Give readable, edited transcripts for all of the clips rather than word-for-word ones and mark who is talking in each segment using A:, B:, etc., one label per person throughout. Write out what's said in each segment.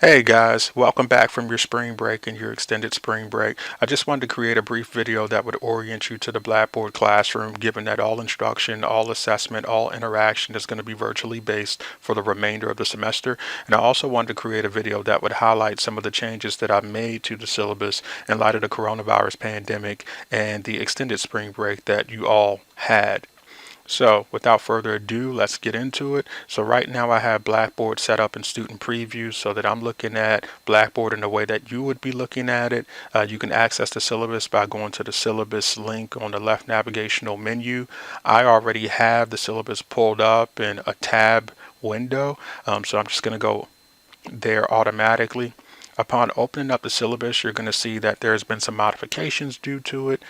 A: Hey guys, welcome back from your spring break and your extended spring break. I just wanted to create a brief video that would orient you to the Blackboard classroom, given that all instruction, all assessment, all interaction is going to be virtually based for the remainder of the semester. And I also wanted to create a video that would highlight some of the changes that I've made to the syllabus in light of the coronavirus pandemic and the extended spring break that you all had. So without further ado, let's get into it. So right now I have Blackboard set up in student preview so that I'm looking at Blackboard in the way that you would be looking at it. You can access the syllabus by going to the syllabus link on the left navigational menu. I already have the syllabus pulled up in a tab window, so I'm just going to go there automatically. Upon opening up the syllabus, you're going to see that there's been some modifications due to it,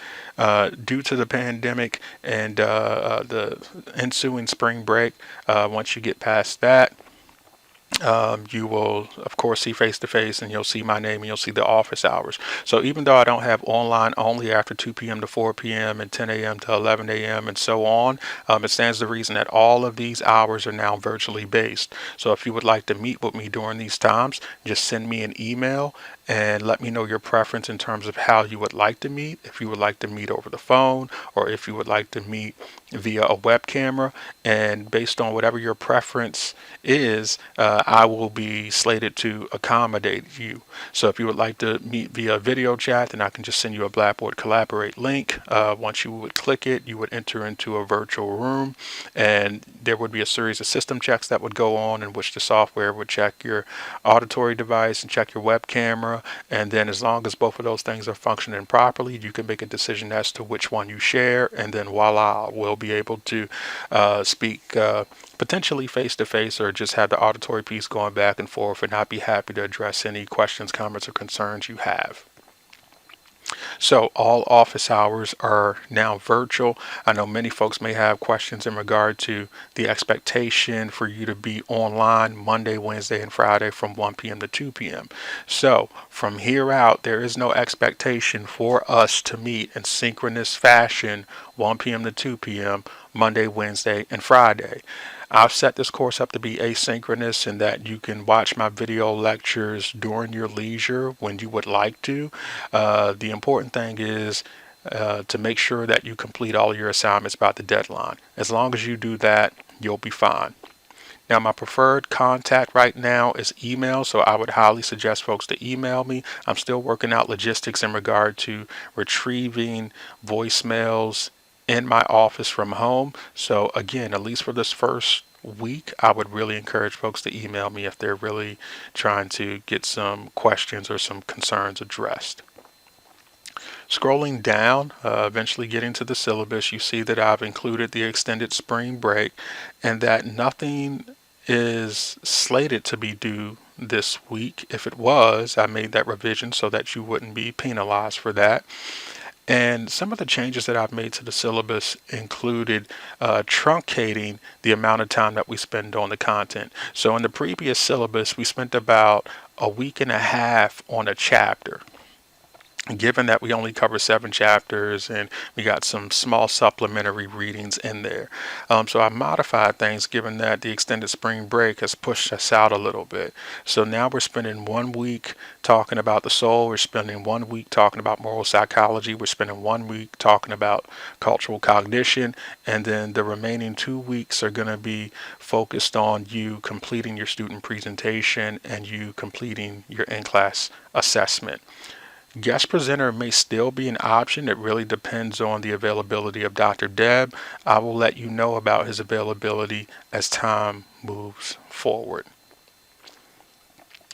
A: due to the pandemic and the ensuing spring break. Once you get past that, you will of course see face to face, and you'll see my name and you'll see the office hours. So even though I don't have online only after 2 p.m. to 4 p.m. and 10 a.m. to 11 a.m. and so on, it stands to reason that all of these hours are now virtually based. So if you would like to meet with me during these times, just send me an email and let me know your preference in terms of how you would like to meet. If you would like to meet over the phone, or if you would like to meet via a web camera, and based on whatever your preference is, I will be slated to accommodate you. So if you would like to meet via video chat, then I can just send you a Blackboard Collaborate link. Once you would click it, you would enter into a virtual room, and there would be a series of system checks that would go on, in which the software would check your auditory device and check your web camera. And then as long as both of those things are functioning properly, you can make a decision as to which one you share, and then voila, we'll be able to speak potentially face to face, or just have the auditory piece going back and forth, and I'd be happy to address any questions, comments, or concerns you have. So all office hours are now virtual. I know many folks may have questions in regard to the expectation for you to be online Monday, Wednesday, and Friday from 1 p.m. to 2 p.m. So from here out, there is no expectation for us to meet in synchronous fashion 1 p.m. to 2 p.m. Monday, Wednesday, and Friday. I've set this course up to be asynchronous, in that you can watch my video lectures during your leisure when you would like to. The important thing is to make sure that you complete all your assignments by the deadline. As long as you do that, you'll be fine. Now, my preferred contact right now is email, so I would highly suggest folks to email me. I'm still working out logistics in regard to retrieving voicemails in my office from home. So again, at least for this first week, I would really encourage folks to email me if they're really trying to get some questions or some concerns addressed. Scrolling down, eventually getting to the syllabus, you see that I've included the extended spring break, and that nothing is slated to be due this week. If it was, I made that revision so that you wouldn't be penalized for that. And some of the changes that I've made to the syllabus included truncating the amount of time that we spend on the content. So in the previous syllabus, we spent about a week and a half on a chapter. Given that we only cover 7 chapters and we got some small supplementary readings in there. So I modified things, given that the extended spring break has pushed us out a little bit. So now we're spending 1 week talking about the soul. We're spending 1 week talking about moral psychology. We're spending 1 week talking about cultural cognition. And then the remaining 2 weeks are going to be focused on you completing your student presentation and you completing your in-class assessment. Guest presenter may still be an option. It really depends on the availability of Dr. Deb. I will let you know about his availability as time moves forward.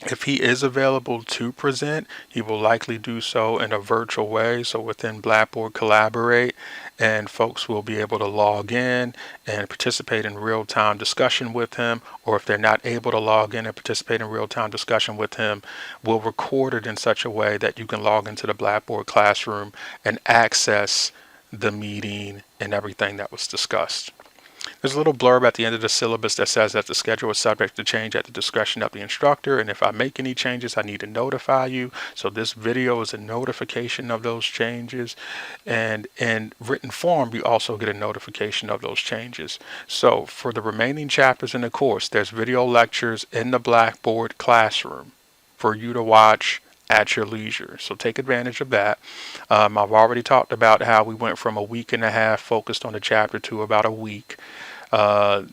A: If he is available to present, he will likely do so in a virtual way, so within Blackboard Collaborate, and folks will be able to log in and participate in real-time discussion with him, or if they're not able to log in and participate in real-time discussion with him, we'll record it in such a way that you can log into the Blackboard classroom and access the meeting and everything that was discussed. There's a little blurb at the end of the syllabus that says that the schedule is subject to change at the discretion of the instructor, and if I make any changes, I need to notify you. So this video is a notification of those changes, and in written form, you also get a notification of those changes. So for the remaining chapters in the course, there's video lectures in the Blackboard classroom. for you to watch at your leisure. So take advantage of that. I've already talked about how we went from a week and a half focused on the chapter to about a week. Uh,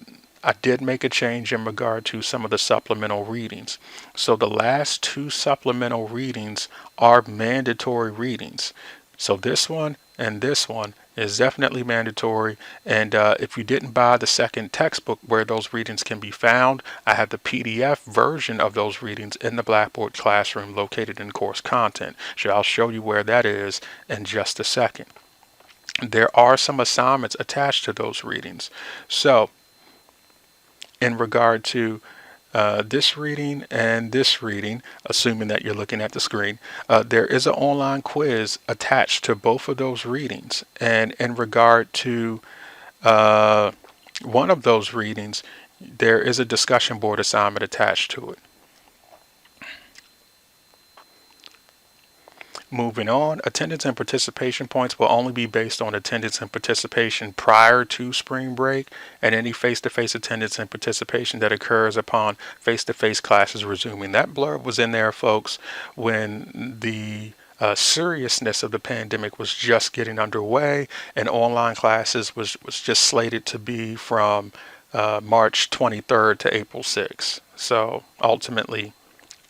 A: I did make a change in regard to some of the supplemental readings. So the last two supplemental readings are mandatory readings. So this one and this one is definitely mandatory. And if you didn't buy the second textbook where those readings can be found, I have the PDF version of those readings in the Blackboard Classroom located in course content. So I'll show you where that is in just a second. There are some assignments attached to those readings. So in regard to this reading and this reading, assuming that you're looking at the screen, there is an online quiz attached to both of those readings. And in regard to one of those readings, there is a discussion board assignment attached to it. Moving on, attendance and participation points will only be based on attendance and participation prior to spring break, and any face-to-face attendance and participation that occurs upon face-to-face classes resuming. That blurb was in there, folks, when the seriousness of the pandemic was just getting underway, and online classes was just slated to be from March 23rd to April 6th. So ultimately,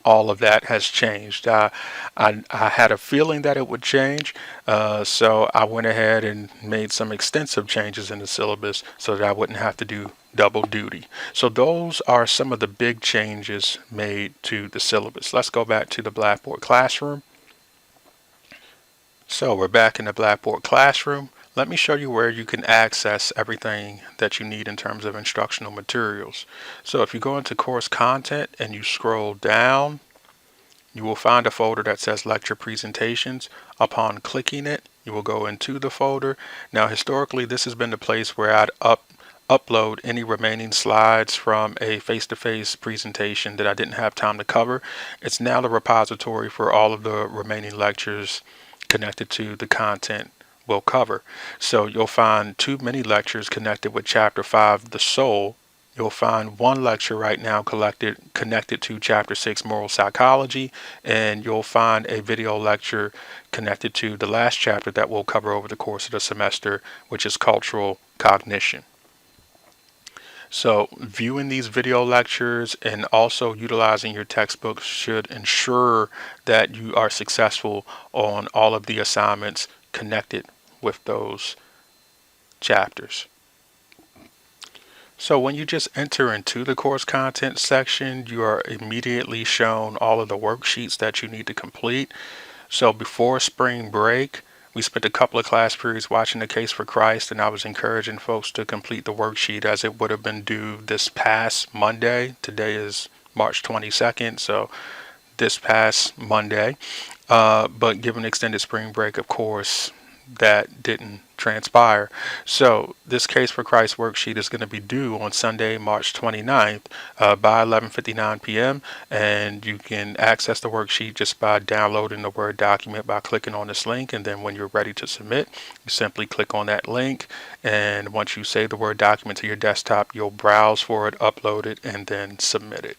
A: all of that has changed. I had a feeling that it would change, so I went ahead and made some extensive changes in the syllabus so that I wouldn't have to do double duty. So those are some of the big changes made to the syllabus. Let's go back to the Blackboard Classroom. So we're back in the Blackboard Classroom. Let me show you where you can access everything that you need in terms of instructional materials. So if you go into course content and you scroll down, you will find a folder that says lecture presentations. Upon clicking it, you will go into the folder. Now historically, this has been the place where I'd upload any remaining slides from a face-to-face presentation that I didn't have time to cover. It's now the repository for all of the remaining lectures connected to the content we'll cover. So you'll find 2 mini lectures connected with Chapter 5, The Soul. You'll find 1 lecture right now connected to Chapter 6, Moral Psychology, and you'll find a video lecture connected to the last chapter that we'll cover over the course of the semester, which is Cultural Cognition. So viewing these video lectures and also utilizing your textbooks should ensure that you are successful on all of the assignments connected with those chapters. So when you just enter into the course content section, you are immediately shown all of the worksheets that you need to complete. So before spring break, we spent a couple of class periods watching The Case for Christ, and I was encouraging folks to complete the worksheet as it would have been due this past Monday. Today is March 22nd, so this past Monday. But given extended spring break, of course, that didn't transpire. So this Case for Christ worksheet is going to be due on Sunday, March 29th by 11:59 p.m. And you can access the worksheet just by downloading the Word document by clicking on this link. And then when you're ready to submit, you simply click on that link. And once you save the Word document to your desktop, you'll browse for it, upload it, and then submit it.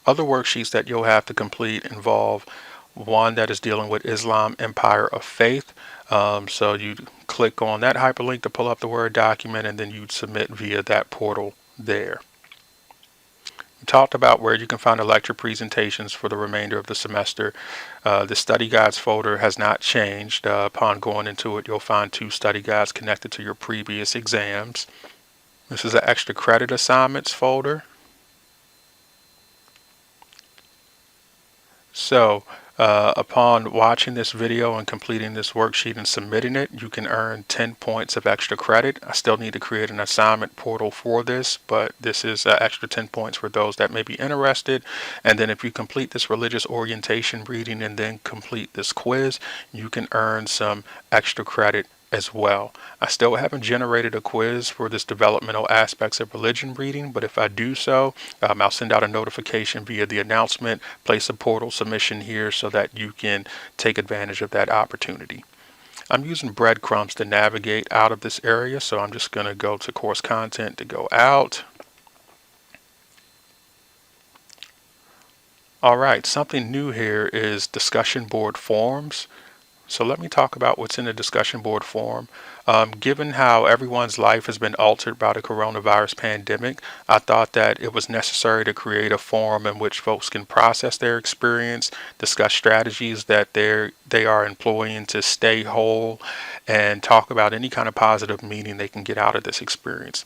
A: Other worksheets that you'll have to complete involve one that is dealing with Islam Empire of Faith. So you click on that hyperlink to pull up the Word document, and then you submit via that portal there. We talked about where you can find the lecture presentations for the remainder of the semester. The study guides folder has not changed. Upon going into it, you'll find 2 study guides connected to your previous exams. This is an extra credit assignments folder. So upon watching this video and completing this worksheet and submitting it, you can earn 10 points of extra credit. I still need to create an assignment portal for this, but this is extra 10 points for those that may be interested. And then if you complete this religious orientation reading and then complete this quiz, you can earn some extra credit as well. I still haven't generated a quiz for this developmental aspects of religion reading, but if I do so, I'll send out a notification via the announcement, place a portal submission here so that you can take advantage of that opportunity. I'm using breadcrumbs to navigate out of this area, so I'm just going to go to course content to go out. All right, something new here is discussion board forums. So let me talk about what's in the discussion board forum. Given how everyone's life has been altered by the coronavirus pandemic, I thought that it was necessary to create a forum in which folks can process their experience, discuss strategies that they are employing to stay whole, and talk about any kind of positive meaning they can get out of this experience.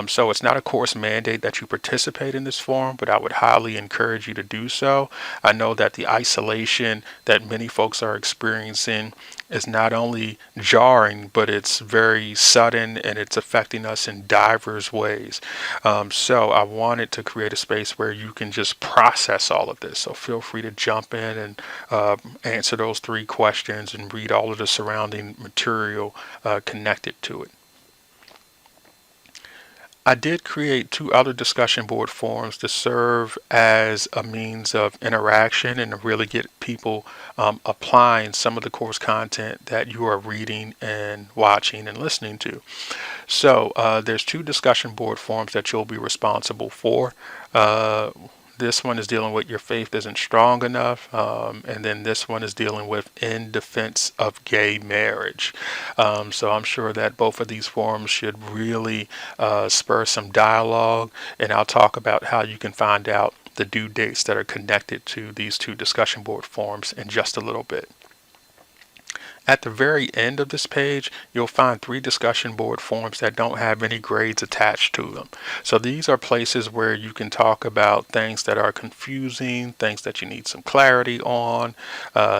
A: So it's not a course mandate that you participate in this forum, but I would highly encourage you to do so. I know that the isolation that many folks are experiencing is not only jarring, but it's very sudden and it's affecting us in diverse ways. So I wanted to create a space where you can just process all of this. So feel free to jump in and answer those 3 questions and read all of the surrounding material connected to it. I did create 2 other discussion board forums to serve as a means of interaction and to really get people applying some of the course content that you are reading and watching and listening to. So there's 2 discussion board forums that you'll be responsible for. This one is dealing with your faith isn't strong enough, and then this one is dealing with in defense of gay marriage. So I'm sure that both of these forums should really spur some dialogue, and I'll talk about how you can find out the due dates that are connected to these 2 discussion board forums in just a little bit. At the very end of this page, you'll find 3 discussion board forums that don't have any grades attached to them. So these are places where you can talk about things that are confusing, things that you need some clarity on,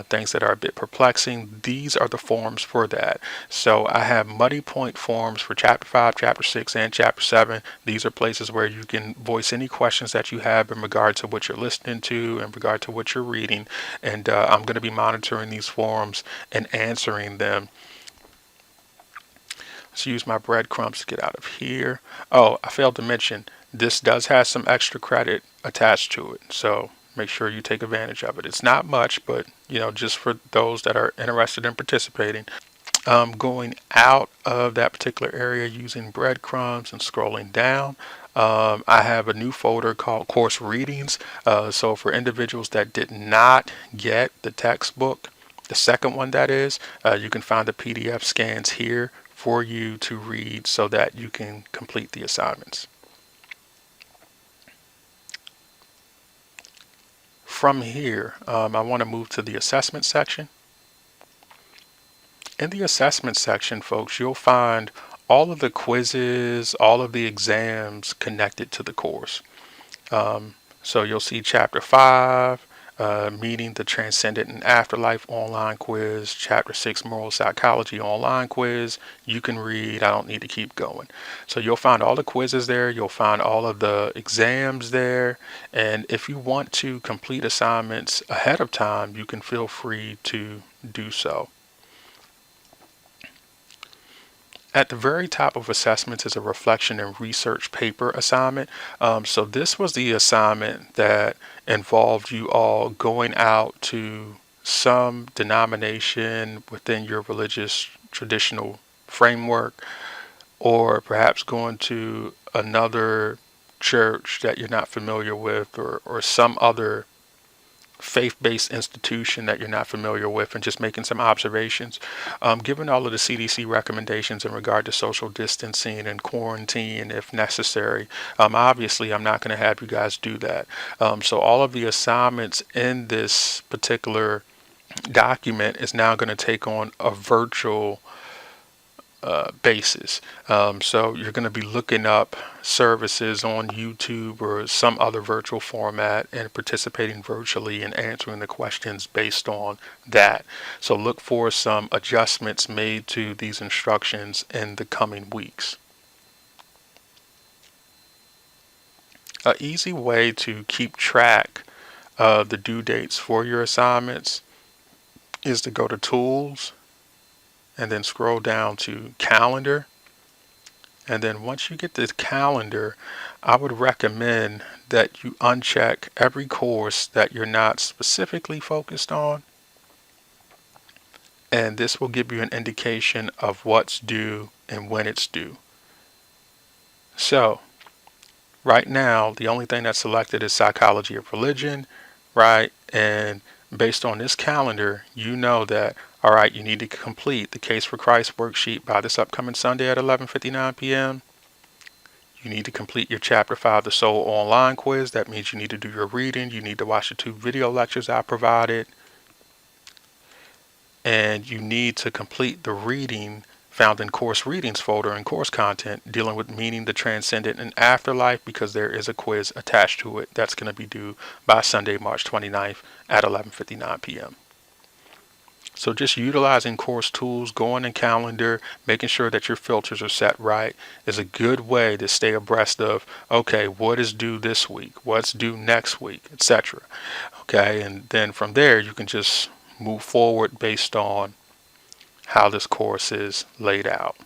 A: things that are a bit perplexing. These are the forums for that. So I have muddy point forums for Chapter 5, Chapter 6, and Chapter 7. These are places where you can voice any questions that you have in regard to what you're listening to, in regard to what you're reading. And I'm going to be monitoring these forums and answering them. Let's use my breadcrumbs to get out of here. Oh, I failed to mention, this does have some extra credit attached to it. So make sure you take advantage of it. It's not much, but just for those that are interested in participating. Going out of that particular area using breadcrumbs and scrolling down, I have a new folder called Course Readings. So for individuals that did not get the textbook, the second one that is, you can find the PDF scans here for you to read so that you can complete the assignments. From here, I want to move to the assessment section. In the assessment section, folks, you'll find all of the quizzes, all of the exams connected to the course. So you'll see Chapter 5, Meeting the Transcendent and Afterlife online quiz, Chapter 6, Moral Psychology online quiz. You can read. I don't need to keep going. So you'll find all the quizzes there. You'll find all of the exams there. And if you want to complete assignments ahead of time, you can feel free to do so. At the very top of assessments is a reflection and research paper assignment. So this was the assignment that involved you all going out to some denomination within your religious traditional framework, or perhaps going to another church that you're not familiar with, or some other faith-based institution that you're not familiar with, and just making some observations. Given all of the CDC recommendations in regard to social distancing and quarantine if necessary, obviously I'm not going to have you guys do that. So all of the assignments in this particular document is now going to take on a virtual basis. So you're going to be looking up services on YouTube or some other virtual format and participating virtually and answering the questions based on that. So look for some adjustments made to these instructions in the coming weeks. An easy way to keep track of the due dates for your assignments is to go to Tools and then scroll down to Calendar. And then once you get this calendar, I would recommend that you uncheck every course that you're not specifically focused on. And this will give you an indication of what's due and when it's due. So right now, the only thing that's selected is Psychology of Religion. right? And based on this calendar, you know that, all right, you need to complete the Case for Christ worksheet by this upcoming Sunday at 11:59 p.m. You need to complete your Chapter 5 The Soul online quiz. That means you need to do your reading. You need to watch the 2 video lectures I provided. And you need to complete the reading found in course readings folder and course content dealing with meaning, the transcendent, and afterlife, because there is a quiz attached to it that's going to be due by Sunday, March 29th at 11:59 p.m. So just utilizing course tools, going in calendar, making sure that your filters are set right is a good way to stay abreast of, okay, what is due this week, what's due next week, etc. Okay, and then from there you can just move forward based on how this course is laid out.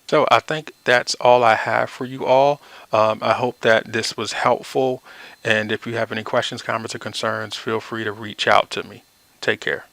A: So I think that's all I have for you all. I hope that this was helpful. And if you have any questions, comments, or concerns, feel free to reach out to me. Take care.